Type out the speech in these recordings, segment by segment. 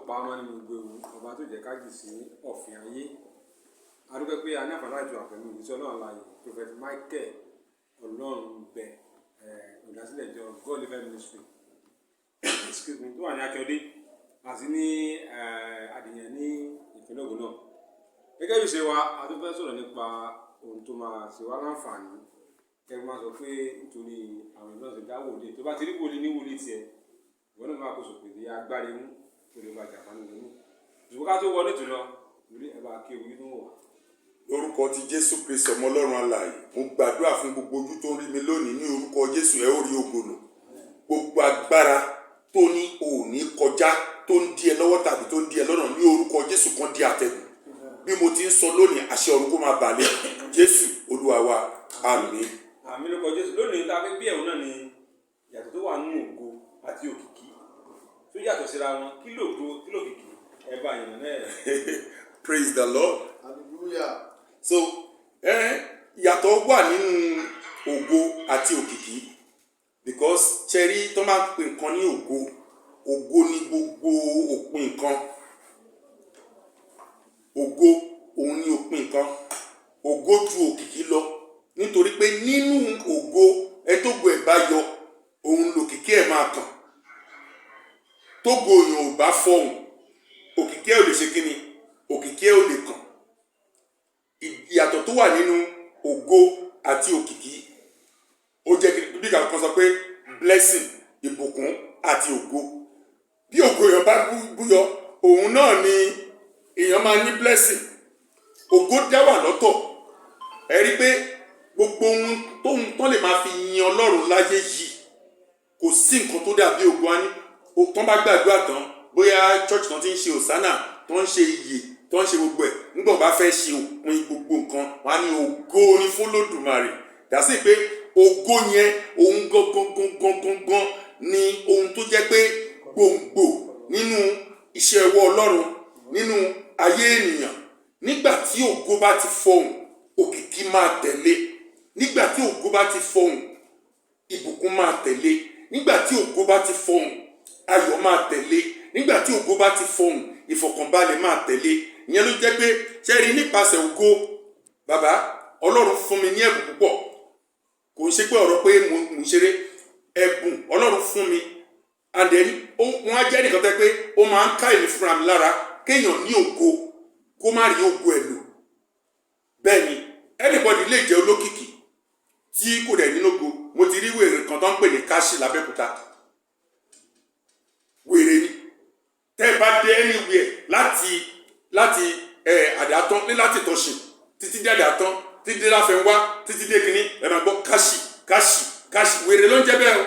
pa á mọ́ nínú gbogbo ewu, ọba tó jẹ́ ká jì sí ọ̀fìn ayé. A dúpẹ́ pé a ní àǹfààní láti wà pẹ̀lú ìrísí Ọlọ́run láàyè Prophet Michael Ọlọ́runbẹ olùdásílẹ̀ ìjọ God Life Ministry tó wà ní Akíọdé àti ní Adìyàn ní ìpínlẹ̀ Ògùn náà. Gẹ́gẹ́ bí ṣe wa, a tún fẹ́ sọ̀rọ̀ nípa ohun tó máa ṣe wá láǹfààní. Kẹ́gbọ́n máa sọ pé nítorí àwọn ìlú ọ̀sẹ̀ dá wòlíì tó bá ti rí wòlíì ní wòlíì tiẹ̀, ìwọ náà máa kó sòkè ní agbára imú tó lè bàjẹ́ àpá nínú imú. Ṣùgbọ́n ká tó wọlé jù lọ, lórí ẹ̀ bá ké ewu nínú wọ̀. Lórúkọ ti Jésù Kristi ọmọ Ọlọ́run alààyè, mo gbàdúrà fún gbogbo ojú tó ń rí mi lónìí ní orúkọ Jésù, ẹ ó rí ògo lò. Gbogbo agbára tó ní òní kọjá, tó ń di ẹ lọ́wọ́ tàbí tó ń di ẹ lọ́nà, ní orúkọ Jésù kan di àtẹ̀gùn. Bí mo ti ń sọ lónìí, àṣẹ ọ̀run kó máa balẹ̀. Jésù Olúwa wa, àmín. Àmín lórúkọ Jésù. Lónìí tá a fẹ́ bí ẹ̀hún náà ni ìyàtọ̀ tó wà nínú ògo àti òkìkí. Tó yàtọ̀ síra wọn, kí lògo kí lòkìkí, ẹ bá yàn náà. Praise the Lord. Hallelujah. So ìyàtọ̀ wà nínú ògo àti òkìkí, because cherry tó máa pè nǹkan ní ògo, ògo ní gbogbo òpin nǹkan. Ògo òun ni òpin nǹkan. Ògo ju òkìkí lọ, nítorí pé nínú ògo ẹtógo ẹ̀ bá yọ, òun lòkìkí ẹ̀ máa kàn. Tógo èèyàn ò bá fọhùn, òkìkí ẹ̀ ò lè ṣe kíni, òkìkí ẹ̀ ò lè kàn. Ìyàtọ̀ tó wà nínú ògo àti òkìkí, ó jẹ́ bí kan sọ pé blessing, ìbùkún àti ògo. Bí ògo èèyàn bá búyọ, òun náà ni èèyàn máa ní blessing. Ògo dá wà lọ́tọ̀. Ẹ rí pé gbogbo ohun tó lè máa fi yin Ọlọ́run láyé yìí, kò sí nǹkan tó dàbí ògo. Á ní tán bá gbàdúrà tán, bóyá church tán ti ń ṣe òsánà, tán ń ṣe ìyè, tán ń ṣe gbogbo ẹ̀, nígbà wọ́n bá fẹ́ ṣe òpin gbogbo nǹkan, wọ́n á ní ògo ní fún Olódùmarè. Dàsí pé ògo yẹn, òun gangan ni ohun tó jẹ́ pé gbòǹgbò nínú iṣẹ́ ọwọ́ Ọlọ́run, nínú ayé ènìyàn. Nígbà tí ògo bá ti fọhùn, òkìkí máa tẹ̀lé. Nígbà tí ògo bá ti fọhùn, ìbùkún máa tẹ̀lé. Nígbà tí ògo bá ti fọhùn, ayọ̀ máa tẹ̀lé. Nígbà tí ògo bá ti fọhùn, ìfọ̀kànbalẹ̀ máa tẹ̀lé. Ìyẹn ló jẹ́ pé ṣẹ́rí nípasẹ̀ ògo, bàbá Ọlọ́run fún mi ní ẹ̀bùn púpọ̀. Kò ń ṣe pé ọ̀rọ̀ pé mo ń ṣeré. Ẹ̀bùn Ọlọ́run fún mi. And then wọ́n á jẹ́ nìkan tẹ́ pé ó máa ń ká èmi fúnra mi lára kéèyàn ní ògo kó má rí ògo ẹ̀ lò. Bẹ́ẹ̀ ni anybody lè jẹ́ olókìkí tí kò dẹ̀ nínú ògo. Mo ti rí wèrè kan tó ń pè ní Káṣí l'Abẹ́òkúta. Wèrè ni. Tẹ́ bá dé anywhere láti Àdàtán ní láti Tọ̀ṣìn títí dé Àdàtán títí dé Láfẹnwá títí dé kínní, ẹ máa gbọ́ Káṣí wèrè ló ń jẹ́ bẹ́ẹ̀ o.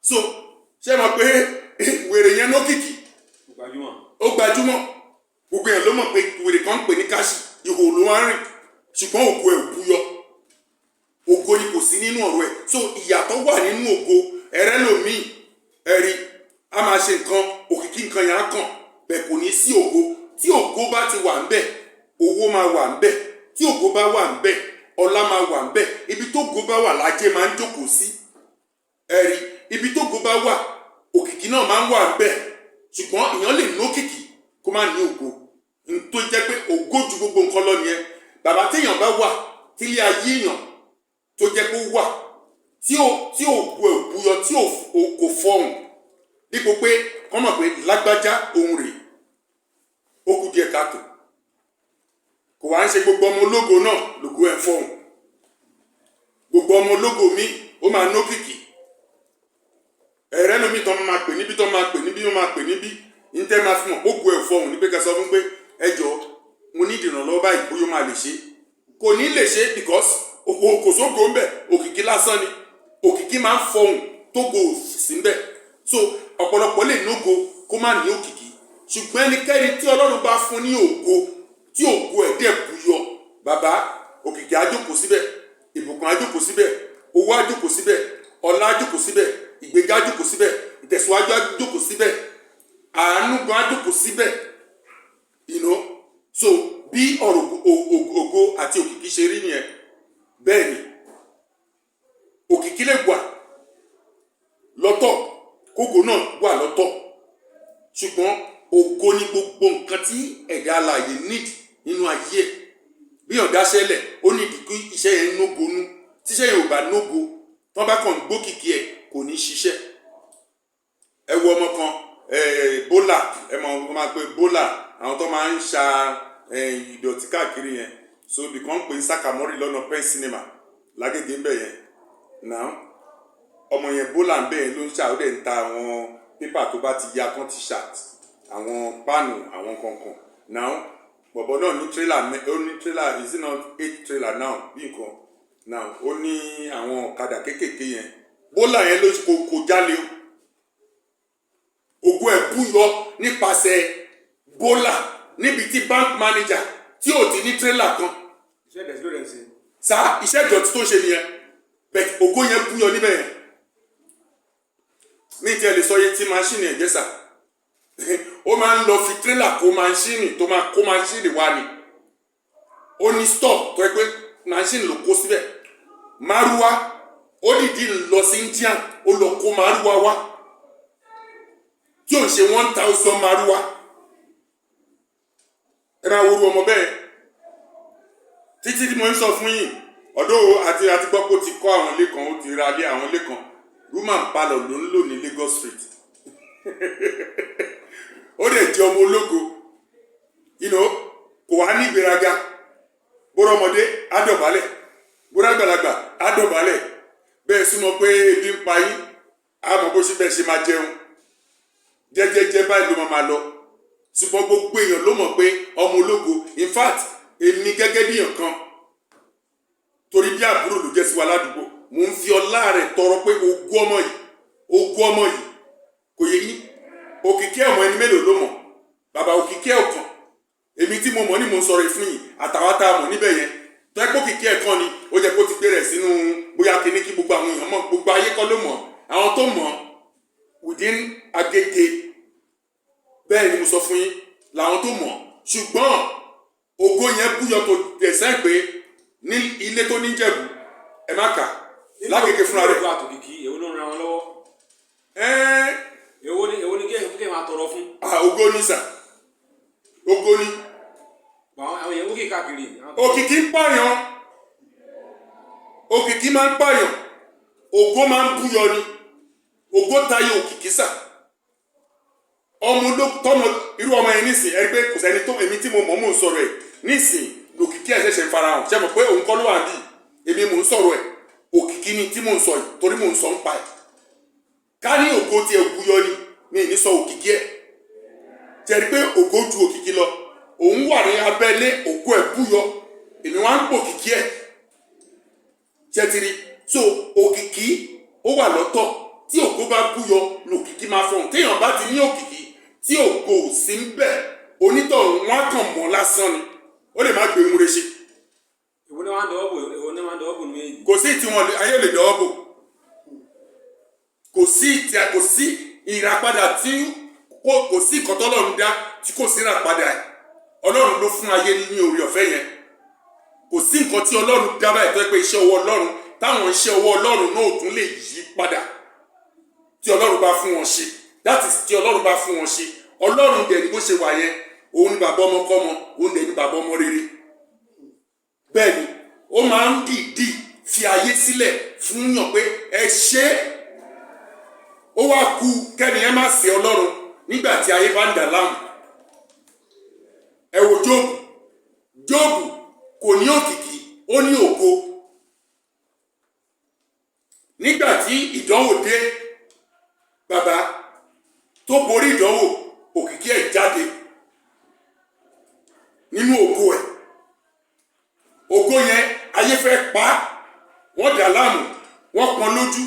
So ṣé mọ̀ pé wèrè yẹn lókìkí ó gbajúmọ̀, gbogbo yẹn ló mọ̀ pé wèrè kan ń pè ní Káṣí, ìhò ló wá ń rìn, ṣùgbọ́n ògo ẹ̀ ò búyọ. Ògo ni kò sí nínú ọ̀rọ̀ ẹ̀. So ìyàtọ̀ wà nínú ògo. Ẹ̀rẹ́ lòmíì ẹ̀rí a máa ṣe nǹkan, òkìkí nǹkan yẹn á kàn, bẹ́ẹ̀ kò ní sí ògo. Tí ògo bá ti wà ńbẹ̀, owó máa wà ńbẹ̀. Tí ògo bá wà ńbẹ̀, ọlá máa wà ńbẹ̀. Ibi tó ògo bá wà lájẹ́ máa ń jókòó sí. Ẹ̀rí ibi tó ògo bá wà, òkìkí náà máa ń wà ńbẹ̀. Ṣùgbọ́n èèyàn lè ní òkìkí kó má ní ògo. Tó jẹ́ pé ògo ju gbogbo nǹkan lọ nìyẹn. Bàbá téèyàn bá wà, tílé ayé èèyàn tó jẹ́ pé ó wà, tí ògo ẹ̀ búyọ, tí kò fọhùn, dípò pé kọ́ mọ̀ pé lágbájá ohun rèé, ó kù díẹ̀ káàtó. Kò wá ń ṣe gbogbo ọmọ ológo náà lògo ẹ̀ fọhùn. Gbogbo ọmọ ológo mi ó máa nókìkí. Ẹ̀rẹ́ lómi tán máa pè níbi, tán máa pè níbi, wọ́n máa pè níbi. Ní tẹ́ máa fi hàn ó kù ẹ̀ fọhùn ní pé ká sọ fún pé ẹ jọ̀ọ́ mo ní ìdìrànlọ́wọ́ báyìí bóyá ó máa lè ṣe. Kò ní lè ṣe because kò sógo ń bẹ̀, òkìkí lásán ni. Òkìkí máa ń fọhùn tógo sí ń bẹ̀. So ọ̀pọ̀lọpọ̀ lè nógo kó má ní òkìkí. Ṣùgbọ́n ẹnikẹ́ni tí Ọlọ́run bá fún ní ògo, tí ògo ẹ̀ dẹ̀ búyọ, bàbá òkìkí á jókòó síbẹ̀, ìbùkún á jókòó síbẹ̀, owó á jókòó síbẹ̀, ọlá á jókòó síbẹ̀, ìgbéga á jókòó síbẹ̀, ìtẹ̀síwájú á jókòó síbẹ̀, àánú gan á jókòó síbẹ̀. So bí ọ̀rọ̀ ògo àti òkìkí ṣe rí nìyẹn. Bẹ́ẹ̀ ni òkìkí lè wà lọ́tọ̀, kógo náà wà lọ́tọ̀. ṣùgbọ́n ògo ni gbogbo nǹkan tí ẹ̀dá alààyè need nínú ayé ẹ̀. Bí ọ̀dáṣẹ́lẹ̀ ó ní ìdíkú iṣẹ́ yẹn nógo nú, tíṣẹ́ yẹn ò bá nógo tán bá kàn gbókìkí ẹ̀ kò ní ṣiṣẹ́. Ẹ wo ọmọ kan bólà, ẹ mọ̀ wọ́n máa pe bólà, àwọn tó máa ń ṣa ìdọ̀tí káàkiri yẹn, so ibì kan ń pè ní Sakamori lọ́nà Pen Cinema lágége ń bẹ̀ yẹn náà. Ọmọ yẹn bólà ń bẹ̀ yẹn ló ń ṣà, ó dẹ̀ ń ta àwọn pépà tó bá ti ya kán ti ṣà, àwọn páànù àwọn kankan náà. Bọ̀bọ̀ náà ní tírélà, ó ní tírélà, is it not 8 trailer now bí nǹkan náà. Ó ní àwọn ọ̀kadà kéékèèké yẹn, bólà yẹn ló kò jálè o. Ògo ẹ̀ búyọ nípasẹ̀ bólà níbi tí bank manager tí ò ti ní tírélà kan. Iṣẹ́ ìdẹ̀sí ló rẹ̀ sí. Sá iṣẹ́ ìdọ̀tí tó ṣe nìyẹn, bẹ́ẹ̀ ògo yẹn búyọ níbẹ̀ yẹn. Mi tiẹ̀ lè sọ iye tí máṣíìnì ẹ̀ jẹ́ sà. Ó máa ń lọ fi tírélà kó máṣíìnì tó máa kó máṣíìnì wá ni. Ó ní stop tó yẹ pé máṣíìnì ló kó síbẹ̀. Márúwá ó dìdí lọ sí India ó lọ kó márúwá wá tí ò ń ṣe 1000 márúwá. Ẹ máa wo ọmọ bẹ́ẹ̀ títí tí mo ń sọ fún yín. Ọ̀dọ́ àti gbọ́ pé ó ti kọ́ àwọn ilé kan, ó ti ra ilé àwọn ilé kan. Room and parlour ló ń lò ní Lagos Street. Ó dẹ̀ jẹ́ ọmọ ológo, kò wá ní ìgbéraga. Bóró ọmọdé á dọ̀bálẹ̀, bóró àgbàlagbà á dọ̀bálẹ̀. Bẹ́ẹ̀ súnmọ́ pé ebi ń pa yín, á mọ̀ bó ṣe bẹ́ẹ̀ ṣe máa jẹun. Jẹ́jẹ́jẹ́ báyìí ló máa lọ. Ṣùgbọ́n gbogbo èèyàn ló mọ̀ pé ọmọ ológo, in fact èmi gẹ́gẹ́ bí èèyàn kan, torí bí àbúrò ló jẹ́ sí wa ládùúgbò, mò ń fi ọlá rẹ̀ tọrọ pé ogún ọmọ yìí kò yẹ yín. Òkìkí ọmọ ẹni mélòó ló mọ̀? Bàbá òkìkí ọ̀kan. Èmi tí mo mọ̀ ní mò ń sọ̀rọ̀ fún yìí, àtàwọn tá a mọ̀ níbẹ̀ yẹn. Tó ẹ́ pé òkìkí ẹ̀kan ni ó jẹ́ kó ti gbé rẹ̀ sínú bóyá kíní kí gbogbo àwọn èèyàn mọ̀, gbogbo ayé kọ́ ló mọ̀. Àwọn tó mọ̀ within Agége, bẹ́ẹ̀ ni mo sọ fún yín, làwọn tó mọ̀. Ṣùgbọ́n ògo yẹn búyọ tó dẹ̀sẹ̀ pé ní ilé tó ní Jẹ̀bú, ẹ má kà Lágége fúnra rẹ̀. Nígbà òkìkí èwo ló ń ran wọn lọ́wọ́? Èwo ni kí ẹ máa tọrọ fún? Ògo ni sà, ògo ni. Àwọn èèyàn wókè káàkiri. Òkìkí ń pààyàn, òkìkí máa ń pààyàn, ògo máa ń búyọ ni. Ògo tayọ òkìkí sà. Tọ́mọ irú ọmọ yẹn nísìn, ẹni pé kò sẹ́ni tó èmi tí mo mọ̀ mò ń sọ̀rọ̀ ẹ̀ nísìn lòkìkí ẹ̀ ṣẹ̀ṣẹ̀ ń farahàn. Ṣé mọ̀ pé òun kọ́ ló wà níbí, èmi mò ń sọ̀rọ̀ ẹ̀. Òkìkí ni tí mò ń sọ yìí torí mò ń sọ ń pa ẹ̀. Ká ní ògo tí ẹ búyọ ni mi ní sọ òkìkí ẹ̀. Jẹ́rí pé ògo ju òkìkí lọ. Òun wà ní abẹ́lé, ògo ẹ̀ búyọ, èmi wá ń pò òkìkí ẹ̀. Ṣẹ́tìrì so òkìkí ó wà lọ́tọ̀. Tí ògo bá búyọ lòkìkí máa fọhùn. Téèyàn bá ti ní òkìkí tí ògo ò sí ń bẹ̀, onítọ̀hún wọn á kàn mọ́ lásán ni, ó lè má gbé ń reṣe. Èwo ni wọ́n á dọ̀wọ́ bò ní méjì? Kò sí tí wọn ayé lè dọ̀wọ́ bò. Kò sí ìràpadà tí kò sí nǹkan tọ́lọ́run dá tí kò sí ìràpadà ẹ̀. Ọlọ́run ló fún ayé ní oore ọ̀fẹ́ yẹn. Kò sí nǹkan tí Ọlọ́run dá báyìí tó yẹ pé iṣẹ́ ọwọ́ Ọlọ́run táwọn iṣẹ́ ọwọ́ Ọlọ́run náà tún lè yí padà tí Ọlọ́run bá fún wọn ṣe. That is tí Ọlọ́run bá fún wọn ṣe. Ọlọ́run dẹ̀ ní bó ṣe wà yẹn, òun ni bàbá ọmọ kọ́mọ, òun dẹ̀ ní bàbá ọmọ rere. Bẹ́ẹ̀ ni ó máa ń dìídì fi ayé sílẹ̀ fún yàn pé ẹ ṣe é. Ó wá kú kẹ́ni ẹ má ṣe Ọlọ́run nígbà tí ayé bá ń dà láàmú. Ẹ wo Jóòbù kò ní òkìkí, ó ní ògo. Nígbà tí ìdánwò dé, bàbá tó borí ìdánwò, òkìkí ẹ̀ jáde nínú ògo ẹ̀. Ògo yẹn ayé fẹ́ pa á, wọ́n dà láàmú, wọ́n pọ́n lójú,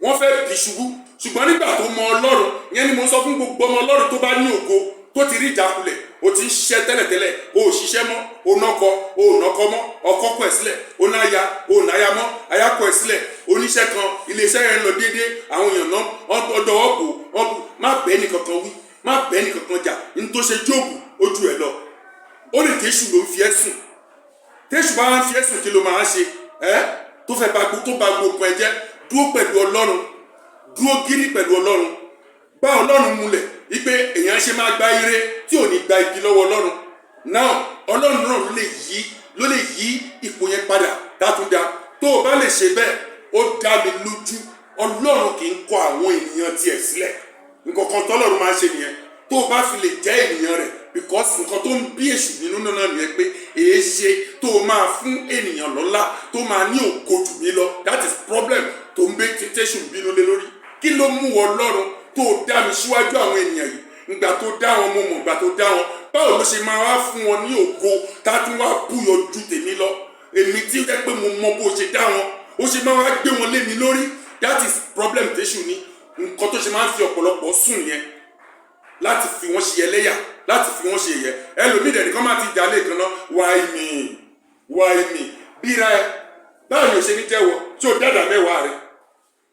wọ́n fẹ́ bì ṣubú. Ṣùgbọ́n nígbà tó mọ Ọlọ́run, yẹn ni mo sọ fún gbogbo ọmọ Ọlọ́run tó bá ní ògo, tó ti rí ìjákulẹ̀, o ti ń ṣiṣẹ́ tẹ́lẹ̀tẹ́lẹ̀, o ò ṣiṣẹ́ mọ́, o nọ́kọ mọ́, ọkọ kọ̀ ẹ̀ sílẹ̀, o náya mọ́, aya kọ̀ ẹ̀ sílẹ̀, oníṣẹ́ kan, iléeṣẹ́ yẹn lọ déédéé, àwọn èèyàn náà ọ̀dọ̀ ọ̀bù, má bẹ́ẹ̀ ni kankan wí, má bẹ́ẹ̀ ni kankan jà, ní tó ṣe Jóòbù ojú ẹ̀ lọ. Ó lè Jésù ló ń fi ẹ́ sùn. Téṣù bá ń fi ẹ́ sùn kí ló máa ṣe? Tó fẹ́ bá gbogbo ẹ jẹ́, dúró pẹ̀lú Ọlọ́run, dúró gírí pẹ̀lú Ọlọ́run, bá Ọlọ́run múlẹ̀ wípé èèyàn lèèyàn ṣe máa gba ire tí ò ní gba ibi lọ́wọ́ ọlọ́run náà ọlọ́run náà ló lè yí ipò yẹn padà dátúndá tó o bá lè ṣe bẹ́ẹ̀ ó dá mi lójú ọlọ́run kì í kọ àwọn ènìyàn tiẹ̀ sílẹ̀ nǹkan kan tọ́lọ́run máa ń ṣe nìyẹn tó o bá fi lè jẹ́ ènìyàn rẹ̀ because nǹkan tó ń bí èṣù nínú náà nìyẹn pé èé ṣe tó o máa fún ènìyàn lọ́lá tó máa ní ògo jù mí lọ that is problem tó ń bẹ tẹ́ṣù bínú lé lórí kí ló mú wọ ọlọ́run tó o dá mi síwájú àwọn ènìyàn yìí ìgbà tó dá wọn mo mọ̀ ìgbà tó dá wọn báwo ló ṣe máa wá fún wọn ní ògo tá a tún wá búyọ ju tèmi lọ èmi tí ó jẹ́ pé mo mọ bó ṣe dá wọn ó ṣe máa wá gbé wọn lé mi lórí that is problem tẹ́ṣù ní nǹkan tó ṣe máa ń fi ọ̀pọ̀lọpọ̀ sùn yẹn láti fi wọ́n ṣe ẹlẹ́yà láti fi wọ́n ṣe ẹ̀yẹ ẹlòmíì dẹ̀ nìkan máa ti jà lé kan náà why me bíra ẹ báwo ni o ṣe ní jẹ́wọ́ tí o dàdà mẹ́wàá rẹ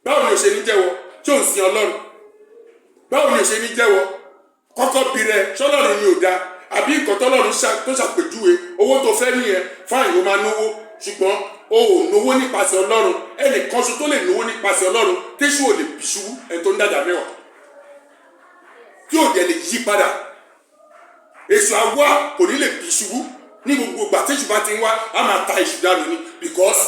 báwo ni o ṣe ní jẹ́wọ́ tí o ń sin ọlọ́run báwo ni o ṣe ní jẹ́wọ́ kọ́kọ́ bíra ẹ ṣọlọ́run ni ò da àbí nǹkan tọ́lọ́run tó ṣàpèjúwe owó tó fẹ́ nìyẹn fáìn o máa náwó ṣùgbọ́n o ò náwó nípasẹ̀ ọlọ́run ẹnìkan ṣo tó lè náwó nípasẹ̀ ọlọ́run téṣù ò lè bì ṣubú ẹni tó ń dàdà mẹ́wàá tí ò dẹ̀ lè yí padà èṣù àwa kò ní lè bì ṣubú ní gbogbo ìgbà tí èṣù bá ti ń wá a máa ta èṣù dànù ni because